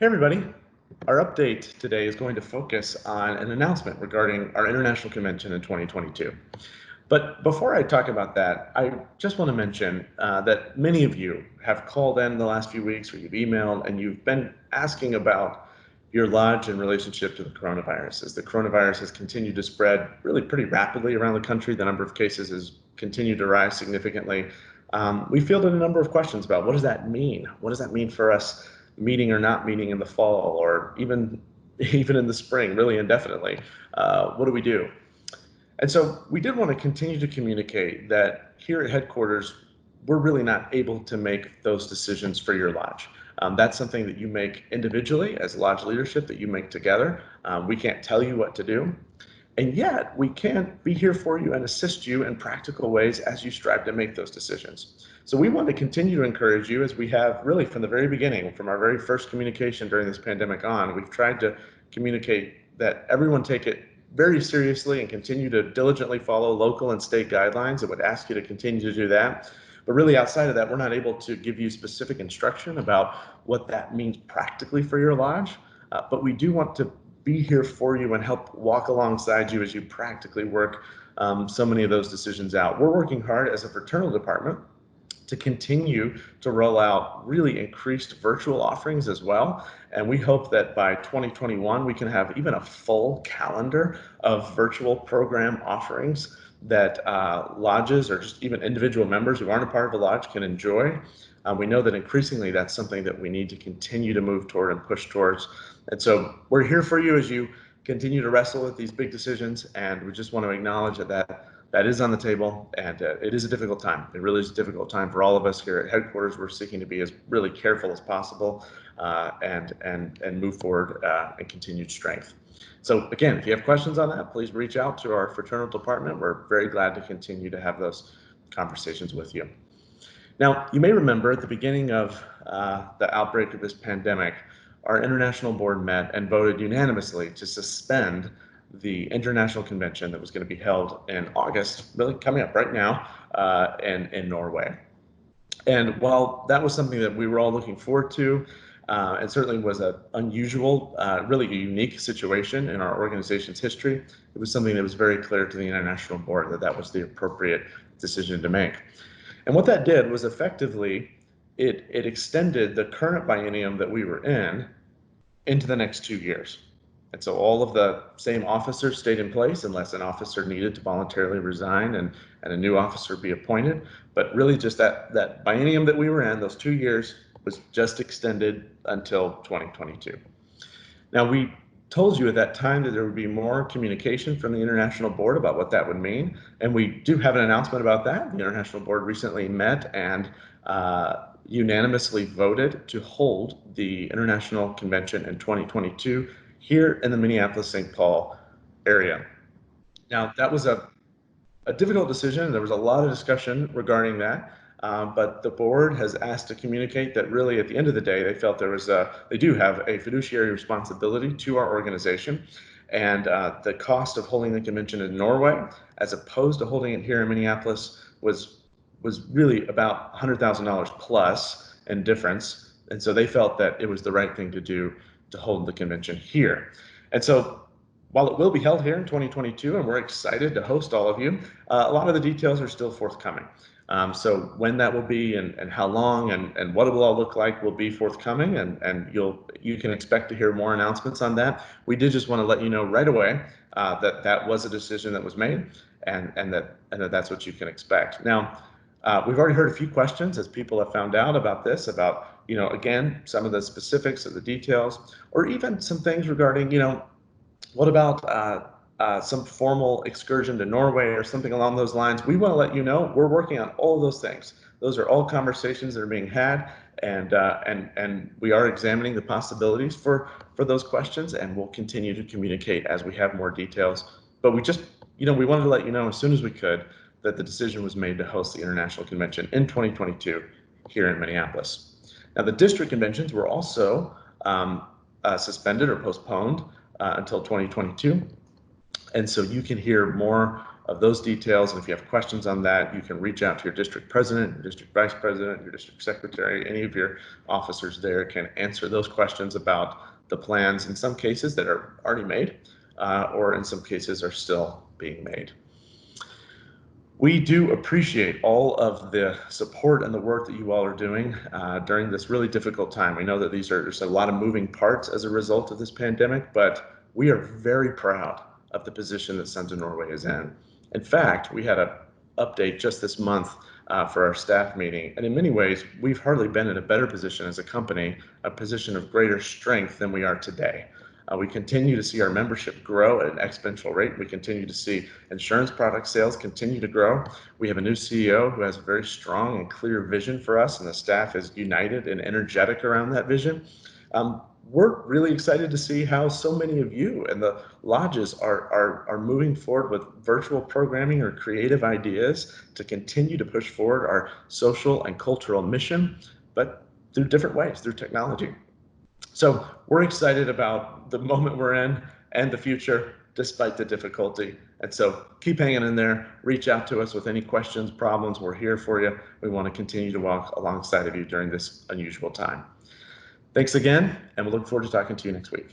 Hey everybody, our update today is going to focus on an announcement regarding our international convention in 2022. But before I talk about that, I just want to mention that many of you have called in the last few weeks, or you've emailed, and you've been asking about your lodge in relationship to the coronavirus. As the coronavirus has continued to spread really pretty rapidly around the country, the number of cases has continued to rise significantly. We fielded a number of questions about what does that mean? What does that mean for us meeting or not meeting in the fall, or even in the spring, really indefinitely? What do we do? And so we did want to continue to communicate that here at headquarters, we're really not able to make those decisions for your lodge. That's something that you make individually as lodge leadership, that you make together. We can't tell you what to do. And yet we can be here for you and assist you in practical ways as you strive to make those decisions. So we want to continue to encourage you, as we have really from the very beginning, from our very first communication during this pandemic on. We've tried to communicate that everyone take it very seriously and continue to diligently follow local and state guidelines. It would ask you to continue to do that. But really outside of that, we're not able to give you specific instruction about what that means practically for your lodge. But we do want to be here for you and help walk alongside you as you practically work so many of those decisions out. We're working hard as a fraternal department to continue to roll out really increased virtual offerings as well. And we hope that by 2021, we can have even a full calendar of virtual program offerings that lodges or just even individual members who aren't a part of a lodge can enjoy. We know that increasingly that's something that we need to continue to move toward and push towards. And so we're here for you as you continue to wrestle with these big decisions. And we just want to acknowledge that is on the table, and it is a difficult time. It really is a difficult time for all of us here at headquarters. We're seeking to be as really careful as possible and move forward in continued strength. So again, if you have questions on that, please reach out to our fraternal department. We're very glad to continue to have those conversations with you. Now, you may remember at the beginning of the outbreak of this pandemic, our international board met and voted unanimously to suspend the international convention that was going to be held in August, really coming up right now, in Norway. And while that was something that we were all looking forward to, and certainly was an unusual, really a unique situation in our organization's history, it was something that was very clear to the international board that that was the appropriate decision to make. And what that did was effectively, it extended the current biennium that we were in into the next 2 years. And so all of the same officers stayed in place unless an officer needed to voluntarily resign and a new officer be appointed. But really just that biennium that we were in, those 2 years, was just extended until 2022. Now, we told you at that time that there would be more communication from the International Board about what that would mean. And we do have an announcement about that. The International Board recently met and unanimously voted to hold the International Convention in 2022 here in the Minneapolis-St. Paul area. Now, that was a difficult decision. There was a lot of discussion regarding that, but the board has asked to communicate that really at the end of the day, they felt they do have a fiduciary responsibility to our organization, and the cost of holding the convention in Norway, as opposed to holding it here in Minneapolis, was really about $100,000 plus in difference. And so they felt that it was the right thing to do to hold the convention here. And so while it will be held here in 2022, and we're excited to host all of you, a lot of the details are still forthcoming. So when that will be and how long and what it will all look like will be forthcoming, and you can expect to hear more announcements on that. We did just want to let you know right away that was a decision that was made, and that's what you can expect. Now, we've already heard a few questions as people have found out about this, about, again, some of the specifics of the details, or even some things regarding, what about some formal excursion to Norway or something along those lines. We want to let you know we're working on all of those things. Those are all conversations that are being had, and we are examining the possibilities for those questions, and we'll continue to communicate as we have more details. But we just, we wanted to let you know as soon as we could that the decision was made to host the International Convention in 2022 here in Minneapolis. Now, the district conventions were also suspended or postponed until 2022. And so you can hear more of those details. And if you have questions on that, you can reach out to your district president, your district vice president, your district secretary. Any of your officers there can answer those questions about the plans, in some cases that are already made, or in some cases are still being made. We do appreciate all of the support and the work that you all are doing during this really difficult time. We know that there's a lot of moving parts as a result of this pandemic, but we are very proud of the position that Sons of Norway is in. In fact, we had an update just this month for our staff meeting, and in many ways, we've hardly been in a better position as a company, a position of greater strength than we are today. We continue to see our membership grow at an exponential rate. We continue to see insurance product sales continue to grow. We have a new CEO who has a very strong and clear vision for us, and the staff is united and energetic around that vision. We're really excited to see how so many of you and the lodges are moving forward with virtual programming or creative ideas to continue to push forward our social and cultural mission, but through different ways, through technology. So we're excited about the moment we're in and the future, despite the difficulty. And so keep hanging in there. Reach out to us with any questions, problems. We're here for you. We want to continue to walk alongside of you during this unusual time. Thanks again, and we look forward to talking to you next week.